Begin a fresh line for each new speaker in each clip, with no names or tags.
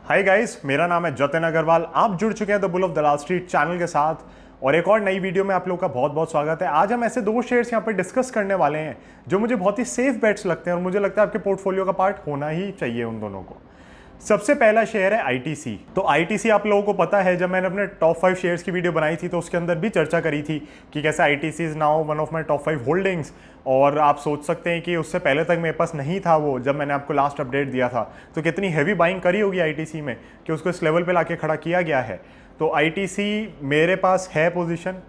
Hi guys, मेरा नाम है जतिन अग्रवाल। आप जुड़ चुके हैं the bull of Dalal street channel के साथ और एक और नई वीडियो में आप लोगों का बहुत बहुत स्वागत है। आज हम ऐसे दो शेयर्स यहाँ पे डिस्कस करने वाले हैं जो मुझे बहुत ही सेफ बेट्स लगते हैं और मुझे लगता है आपके पोर्टफोलियो का पार्ट होना ही चाहिए उन दोनों को। सबसे पहला शेयर है आईटीसी। तो आईटीसी आप लोगों को पता है, जब मैंने अपने टॉप 5 शेयर्स की वीडियो बनाई थी तो उसके अंदर भी चर्चा करी थी कि कैसे ITC is now one of my top 5 holdings. और आप सोच सकते हैं कि उससे पहले तक मेरे पास नहीं था वो, जब मैंने आपको लास्ट अपडेट दिया था तो कितनी हैवी बाइंग करी होगी आईटीसी में कि उसको इस लेवल पे लाके खड़ा किया गया है। तो आईटीसी मेरे पास है पोजीशन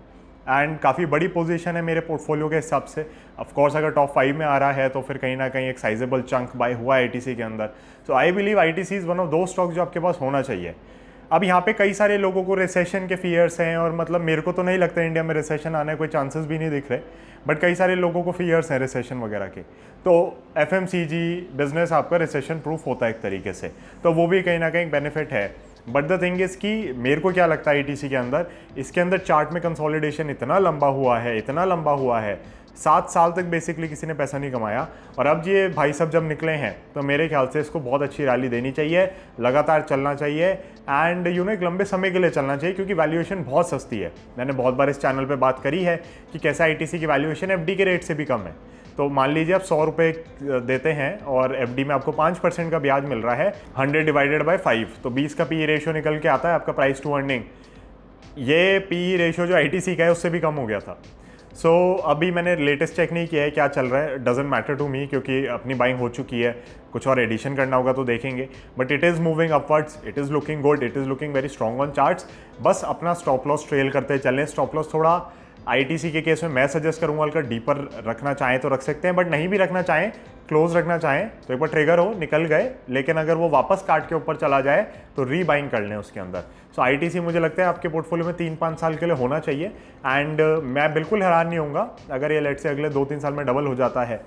एंड काफ़ी बड़ी पोजीशन है मेरे पोर्टफोलियो के हिसाब से। ऑफ कोर्स अगर टॉप 5 में आ रहा है तो फिर कहीं ना कहीं एक साइजेबल चंक बाय हुआ है आईटीसी के अंदर। So I believe ITC is one of दो स्टॉक जो आपके पास होना चाहिए। अब यहाँ पे कई सारे लोगों को रिसेशन के फियर्स हैं और मतलब मेरे को तो नहीं लगता इंडिया में रिसेशन आने कोई चांसेस भी नहीं दिख रहे, बट कई सारे लोगों को फियर्स हैं रिसेशन वगैरह के। तो एफएमसीजी बिजनेस आपका रिसेशन प्रूफ होता है एक तरीके से, तो वो भी कहीं ना कहीं बेनिफिट है। बट द थिंग इज़ कि मेरे को क्या लगता है आईटीसी के अंदर, इसके अंदर चार्ट में कंसोलिडेशन इतना लंबा हुआ है 7 साल तक बेसिकली किसी ने पैसा नहीं कमाया। और अब ये भाई सब जब निकले हैं तो मेरे ख्याल से इसको बहुत अच्छी रैली देनी चाहिए, लगातार चलना चाहिए एंड एक लंबे समय के लिए चलना चाहिए क्योंकि वैल्यूएशन बहुत सस्ती है। मैंने बहुत बार इस चैनल पे बात करी है कि कैसे आईटीसी की वैल्यूएशन एफडी के रेट से भी कम है। तो मान लीजिए आप 100 रुपये देते हैं और एफडी में आपको 5% का ब्याज मिल रहा है, 100 डिवाइडेड बाय 5, तो 20 का पी रेशियो निकल के आता है आपका प्राइस टू अर्निंग। ये पी रेशियो जो आईटीसी का है उससे भी कम हो गया था। सो अभी मैंने लेटेस्ट चेक नहीं किया है क्या चल रहा है, डजेंट मैटर टू मी क्योंकि अपनी बाइंग हो चुकी है। कुछ और एडिशन करना होगा तो देखेंगे, but it is moving upwards, it is looking good, it is looking very strong on charts. बस अपना स्टॉप लॉस ट्रेल करते चलें। स्टॉप लॉस थोड़ा आईटीसी के केस में मैं सजेस्ट करूंगा अगर डीपर रखना चाहें तो रख सकते हैं, बट नहीं भी रखना चाहें, क्लोज रखना चाहें तो एक बार ट्रिगर हो निकल गए, लेकिन अगर वो वापस काट के ऊपर चला जाए तो रीबाइंग कर लें उसके अंदर। सो आईटीसी मुझे लगता है आपके पोर्टफोलियो में 3-5 साल के लिए होना चाहिए एंड मैं बिल्कुल हैरान नहीं होऊंगा अगर ये लेट से अगले 2-3 साल में डबल हो जाता है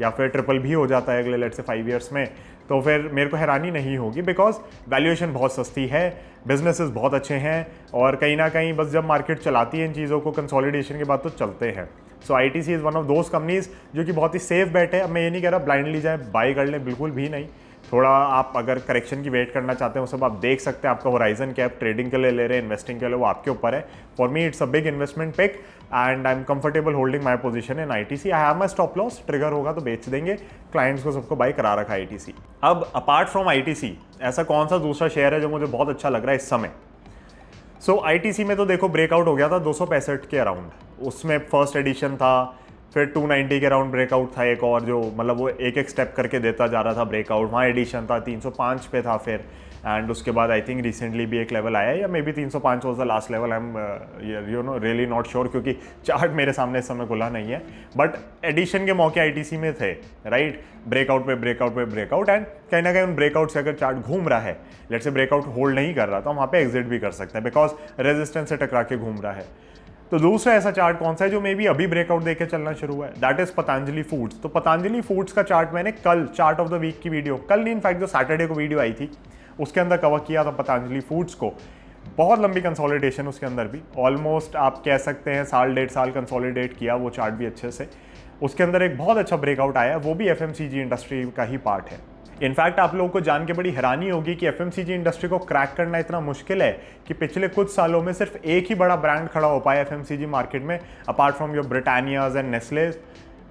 या फिर ट्रिपल भी हो जाता है अगले लेट से 5 ईयर्स में, तो फिर मेरे को हैरानी नहीं होगी बिकॉज वैल्यूएशन बहुत सस्ती है, बिजनेसेस बहुत अच्छे हैं और कहीं ना कहीं बस जब मार्केट चलाती है इन चीज़ों को कंसोलिडेशन के बाद तो चलते हैं। So ITC is one of those companies जो कि बहुत ही सेफ बेट है। अब मैं ये नहीं कह रहा ब्लाइंडली जाए बाई कर लें, बिल्कुल भी नहीं। थोड़ा आप अगर करेक्शन की वेट करना चाहते हैं वो सब आप देख सकते हैं। आपका होराइजन क्या, आप ट्रेडिंग के लिए ले रहे हैं, इन्वेस्टिंग के लिए, वो आपके ऊपर है। For me it's a big investment pick and I am comfortable holding my position in ITC. I have my stop loss, trigger होगा तो बेच देंगे, क्लाइंट्स को सबको बाई करा रखा है आईटीसी। अब अपार्ट फ्रॉम आईटीसी ऐसा कौन सा दूसरा शेयर है जो मुझे बहुत अच्छा लग रहा है इस समय? सो आईटीसी में तो देखो ब्रेकआउट हो गया था 265 के अराउंड, उसमें फर्स्ट एडिशन था, फिर 290 के अराउंड ब्रेकआउट था एक और, जो मतलब वो एक एक स्टेप करके देता जा रहा था ब्रेकआउट। वहाँ एडिशन था 305 पे था फिर, एंड उसके बाद आई थिंक रिसेंटली भी एक लेवल आया या may be 305 was the last level. I am you know really not sure क्योंकि चार्ट मेरे सामने इस समय खुला नहीं है, बट एडिशन के मौके आईटीसी में थे, राइट? ब्रेकआउट पे ब्रेकआउट एंड कहीं ना कहीं उन ब्रेकआउट से अगर चार्ट घूम रहा है, लेट से ब्रेकआउट होल्ड नहीं कर रहा तो हम वहाँ पे एग्जिट भी कर सकते हैं बिकॉज रेजिस्टेंस से टकरा के घूम रहा है। तो दूसरा ऐसा चार्ट कौन सा है जो मे बी अभी ब्रेकआउट देके चलना शुरू हुआ है? That is Patanjali foods. तो पतंजलि फूड्स का चार्ट मैंने कल, चार्ट ऑफ द वीक की वीडियो, कल नहीं इनफैक्ट जो सैटरडे को वीडियो आई थी उसके अंदर कवर किया था पतंजलि फूड्स को। बहुत लंबी कंसोलिडेशन उसके अंदर भी, ऑलमोस्ट आप कह सकते हैं 1.5 साल कंसोलिडेट किया वो चार्ट भी अच्छे से। उसके अंदर एक बहुत अच्छा ब्रेकआउट आया, वो भी एफएमसीजी इंडस्ट्री का ही पार्ट है। इनफैक्ट आप लोगों को जान के बड़ी हैरानी होगी कि एफएमसीजी इंडस्ट्री को क्रैक करना इतना मुश्किल है कि पिछले कुछ सालों में सिर्फ एक ही बड़ा ब्रांड खड़ा हो पाया एफएमसीजी मार्केट में apart from your Britannias and Nestle,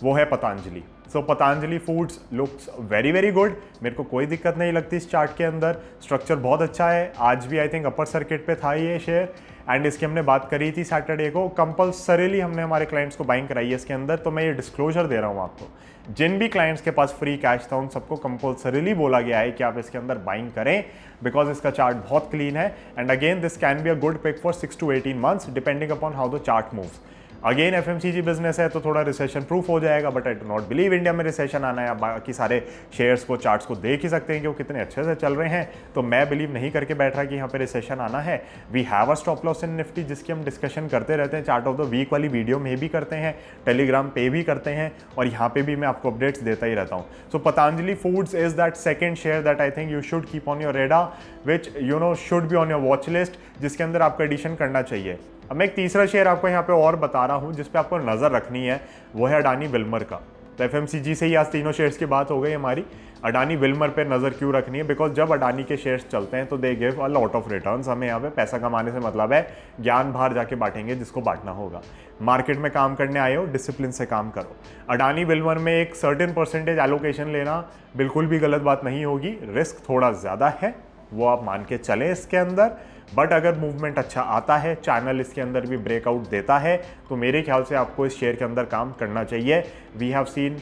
वो है Patanjali. So Patanjali foods looks very very good, मेरे को कोई दिक्कत नहीं लगती इस चार्ट के अंदर, स्ट्रक्चर बहुत अच्छा है। आज भी आई थिंक अपर सर्किट पे था ये शेयर एंड इसकी हमने बात करी थी सैटरडे को, कंपल्सरीली हमने हमारे क्लाइंट्स को बाइंग कराई है इसके अंदर। तो मैं ये डिस्क्लोजर दे रहा हूँ आपको, जिन भी क्लाइंट्स के पास फ्री कैश था उन सबको कंपल्सरीली बोला गया है कि आप इसके अंदर बाइंग करें बिकॉज इसका चार्ट बहुत क्लीन है and again this can be a good pick for 6 to 18 months depending upon how the chart moves. Again FMCG business है तो थोड़ा रिसेशन प्रूफ हो जाएगा, but I do not believe India में recession आना है। बाकी सारे शेयर्स को, चार्ट्स को देख ही सकते हैं कि वो कितने अच्छे से चल रहे हैं, तो मैं बिलीव नहीं करके बैठ रहा कि यहाँ पे रिसेशन आना है। We have a stop loss in Nifty जिसकी हम डिस्कशन करते रहते हैं, चार्ट ऑफ द वीक वाली वीडियो में भी करते हैं, टेलीग्राम पे भी करते हैं और यहाँ पे भी मैं आपको अपडेट्स देता ही रहता हूँ। So Patanjali foods is that second share that I think you should keep on your radar, which you know should be on your watch list, जिसके अंदर आपको एडिशन करना चाहिए। अब मैं एक तीसरा शेयर आपको यहाँ पे और बता रहा हूँ जिस पे आपको नज़र रखनी है, वो है अडानी विल्मर का। तो तो एफएमसीजी से ही आज तीनों शेयर्स की बात हो गई हमारी। अडानी विल्मर पे नज़र क्यों रखनी है? बिकॉज जब अडानी के शेयर्स चलते हैं तो they give a lot of returns. हमें यहाँ पे पैसा कमाने से मतलब है ज्ञान बाहर जाके बांटेंगे जिसको बांटना होगा। मार्केट में काम करने आए हो, डिसिप्लिन से काम करो। अडानी विल्मर में एक सर्टेन परसेंटेज एलोकेशन लेना बिल्कुल भी गलत बात नहीं होगी। रिस्क थोड़ा ज़्यादा है, वो आप मान के चलें इसके अंदर, बट अगर मूवमेंट अच्छा आता है, चैनल इसके अंदर भी ब्रेकआउट देता है, तो मेरे ख्याल से आपको इस शेयर के अंदर काम करना चाहिए। We have seen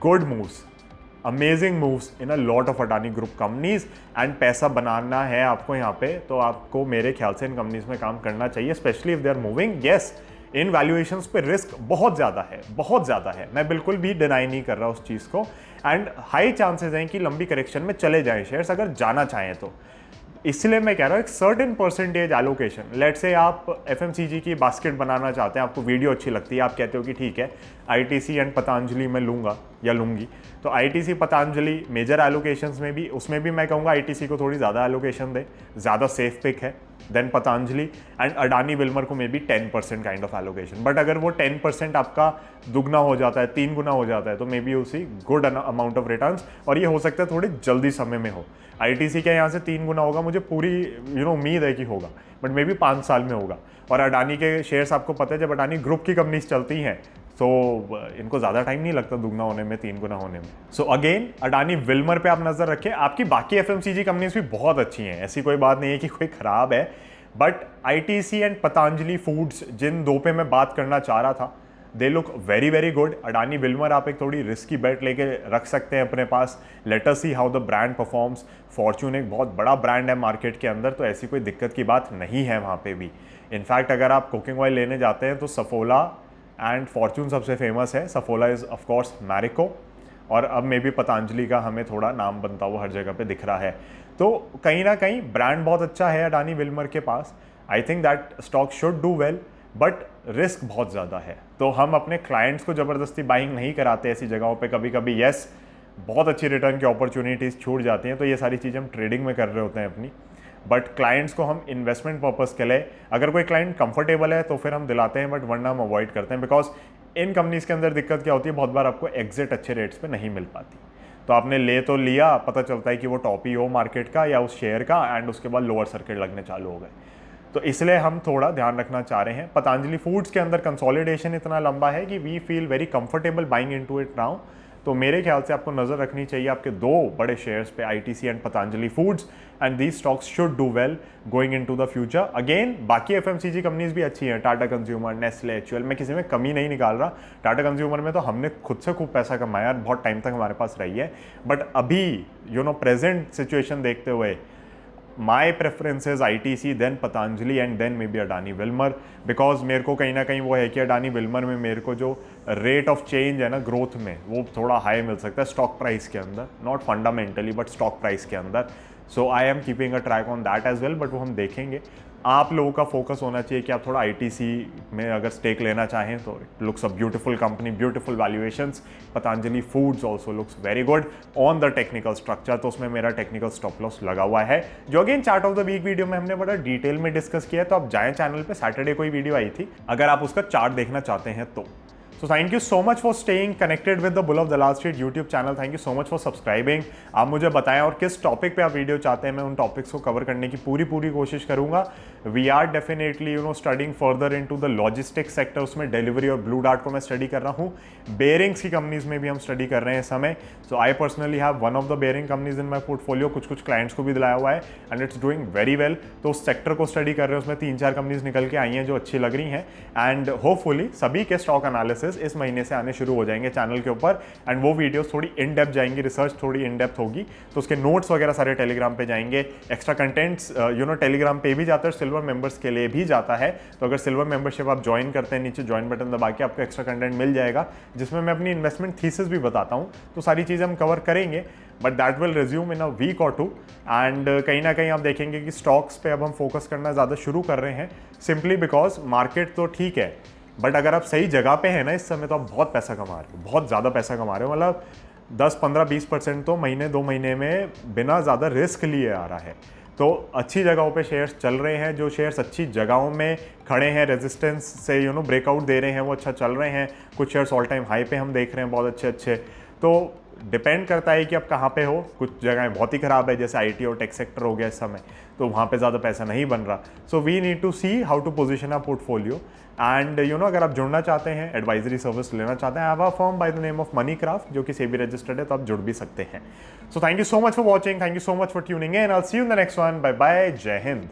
good moves, amazing moves in a lot of Adani group companies, and पैसा बनाना है आपको यहाँ पे, तो आपको मेरे ख्याल से इन कंपनीज में काम करना चाहिए, specially if they are moving. Yes, in valuations पे रिस्क बहुत ज़्यादा है, बहुत ज़्यादा है, मैं बिल्कुल भी डिनाई नहीं कर रहा उस चीज़ को, एंड हाई चांसेस हैं कि लंबी करेक्शन में चले जाएं शेयर्स अगर जाना चाहें तो। इसलिए मैं कह रहा हूँ एक सर्टेन परसेंटेज एलोकेशन, लेट से आप एफएमसीजी की बास्केट बनाना चाहते हैं, आपको वीडियो अच्छी लगती है, आप कहते हो कि ठीक है आईटीसी एंड पतंजलि मैं लूँगा या लूँगी, तो आईटीसी पतंजलि मेजर एलोकेशंस में भी, उसमें भी मैं कहूँगा आईटीसी को थोड़ी ज़्यादा एलोकेशन दे, ज़्यादा सेफ पिक है देन पतंजलि, एंड अडानी विल्मर को maybe 10% kind of allocation. But अगर वो 10% आपका दुगना हो जाता है, 3 गुना हो जाता है, तो मे बी उसी गुड अमाउंट ऑफ रिटर्न्स, और ये हो सकता है थोड़ी जल्दी समय में हो। आईटीसी के यहाँ से 3 गुना होगा, मुझे पूरी उम्मीद है कि होगा, बट मे बी 5 साल में होगा। और अडानी के शेयर्स आपको पता है जब अडानी ग्रुप की कंपनीज चलती हैं तो इनको ज़्यादा टाइम नहीं लगता दुगना होने में, 3 गुना होने में। सो अगेन अडानी विल्मर पे आप नज़र रखें। आपकी बाकी एफएमसीजी कंपनीज भी बहुत अच्छी हैं, ऐसी कोई बात नहीं है कि कोई ख़राब है, but ITC and Patanjali foods जिन दो पे मैं बात करना चाह रहा था, they look very very good. Adani Wilmar आप एक थोड़ी रिस्की बेट लेके रख सकते हैं अपने पास। Let us see how the brand performs. Fortune एक बहुत बड़ा ब्रांड है मार्केट के अंदर, तो ऐसी कोई दिक्कत की बात नहीं है वहाँ पे भी। इनफैक्ट अगर आप कुकिंग ऑयल लेने जाते हैं तो सफोला एंड फॉर्च्यून सबसे फेमस है। सफोला इज़ ऑफकोर्स मैरिको, और अब मे बी पतंजलि का हमें थोड़ा नाम बनता हुआ हर जगह पे दिख रहा है। तो कहीं ना कहीं ब्रांड बहुत अच्छा है अडानी विल्मर के पास। I think that stock should do well, but risk बहुत ज़्यादा है, तो हम अपने क्लाइंट्स को ज़बरदस्ती बाइंग नहीं कराते ऐसी जगहों पे। कभी कभी येस बहुत अच्छी रिटर्न की अपॉर्चुनिटीज़ छूट जाती हैं, तो ये सारी चीज़ें हम ट्रेडिंग में कर रहे होते हैं अपनी, बट क्लाइंट्स को हम इन्वेस्टमेंट पर्पस के लिए, अगर कोई क्लाइंट कंफर्टेबल है तो फिर हम दिलाते हैं, बट वरना हम अवॉइड करते हैं। बिकॉज इन कंपनीज़ के अंदर दिक्कत क्या होती है, बहुत बार आपको एग्जिट अच्छे रेट्स पे नहीं मिल पाती। तो आपने ले तो लिया, पता चलता है कि वो टॉप ही हो मार्केट का या उस शेयर का, एंड उसके बाद लोअर सर्किट लगने चालू हो गए। तो इसलिए हम थोड़ा ध्यान रखना चाह रहे हैं। पतंजलि फूड्स के अंदर कंसोलिडेशन इतना लंबा है कि we feel very comfortable buying into it now. तो मेरे ख्याल से आपको नज़र रखनी चाहिए आपके 2 बड़े शेयर्स पे, ITC and Patanjali foods, and these stocks should do well going into the future. Again बाकी एफएमसीजी कंपनीज भी अच्छी हैं, टाटा कंज्यूमर, नेस्ले, एचयूएल, मैं किसी में कमी नहीं निकाल रहा। टाटा कंज्यूमर में तो हमने खुद से खूब पैसा कमाया, बहुत टाइम तक हमारे पास रही है, बट अभी प्रेजेंट सिचुएशन देखते हुए my preferences ITC, then Patanjali, and then maybe Adani Wilmar. Because मेरे को कहीं ना कहीं वो है कि अडानी विल्मर में मेरे को जो रेट ऑफ चेंज है ना ग्रोथ में, वो थोड़ा हाई मिल सकता है स्टॉक प्राइस के अंदर, not fundamentally but stock price के अंदर। So I am keeping a track on that as well, but वो हम देखेंगे। आप लोगों का फोकस होना चाहिए कि आप थोड़ा आईटीसी में अगर स्टेक लेना चाहें तो it looks a beautiful company, beautiful valuations. Patanjali foods also looks very good on the technical structure, तो उसमें मेरा टेक्निकल स्टॉप लॉस लगा हुआ है, जो again chart of the week video में हमने बड़ा डिटेल में डिस्कस किया है। तो आप जाएं चैनल पे, सैटरडे कोई वीडियो आई थी, अगर आप उसका चार्ट देखना चाहते हैं तो। So thank you so much for staying connected with the Bull of Dalal Street YouTube channel. Thank you so much for subscribing. आप मुझे बताएं और किस टॉपिक पे आप वीडियो चाहते हैं, मैं उन टॉपिक्स को कवर करने की पूरी कोशिश करूंगा। We are definitely studying further into the logistics sector, उसमें डिलीवरी और ब्लू डार्ट को मैं स्टडी कर रहा हूँ। बेयरिंग्स की कंपनीज में भी हम स्टडी कर रहे हैं इस समय। So I personally have one of the bearing companies in my portfolio, कुछ क्लाइंट्स को भी दिलाया हुआ है, and it's doing very well. तो उस सेक्टर को स्टडी कर रहे हैं, उसमें 3-4 कंपनीज निकल के आई हैं जो अच्छी लग रही हैं, एंड होपफुली सभी के स्टॉक एनालिसिस इस महीने से आने शुरू हो जाएंगे चैनल के ऊपर, एंड वो वीडियोस थोड़ी इन डेप्थ जाएंगी, रिसर्च थोड़ी इन डेप्थ होगी, तो उसके नोट्स वगैरह सारे टेलीग्राम पे जाएंगे। एक्स्ट्रा कंटेंट्स टेलीग्राम पे भी जाता है, सिल्वर मेंबर्स के लिए भी जाता है। तो अगर सिल्वर मेंबरशिप आप ज्वाइन करते हैं, नीचे ज्वाइन बटन दबा के आपको एक्स्ट्रा कंटेंट मिल जाएगा, जिसमें मैं अपनी इन्वेस्टमेंट थीसिस भी बताता हूँ। तो सारी चीज़ें हम कवर करेंगे, but that will resume in a week और 2। एंड कहीं ना कहीं आप देखेंगे कि स्टॉक्स पे अब हम फोकस करना ज़्यादा शुरू कर रहे हैं, सिंपली बिकॉज मार्केट तो ठीक है, बट अगर आप सही जगह पे हैं ना इस समय, तो आप बहुत पैसा कमा रहे हो, बहुत ज़्यादा पैसा कमा रहे हो। मतलब 10, 15, 20% तो महीने 2 महीने में बिना ज़्यादा रिस्क लिए आ रहा है। तो अच्छी जगहों पे शेयर्स चल रहे हैं, जो शेयर्स अच्छी जगहों में खड़े हैं, रेजिस्टेंस से ब्रेकआउट दे रहे हैं, वो अच्छा चल रहे हैं। कुछ शेयर्स ऑल टाइम हाई पे हम देख रहे हैं बहुत अच्छे अच्छे। तो डिपेंड करता है कि आप कहाँ पे हो। कुछ जगहें बहुत ही ख़राब है, जैसे आईटी और टेक सेक्टर हो गया इस समय, तो वहाँ पे ज़्यादा पैसा नहीं बन रहा। So we need to see how to position a portfolio. And अगर आप जुड़ना चाहते हैं, एडवाइजरी सर्विस लेना चाहते हैं, have a firm by the name of money craft, जो कि सेबी रजिस्टर्ड है, तो आप जुड़ भी सकते हैं। So thank you so much for watching, thank you so much for tuning in. I will see you in the next one. Bye bye, Jai Hind.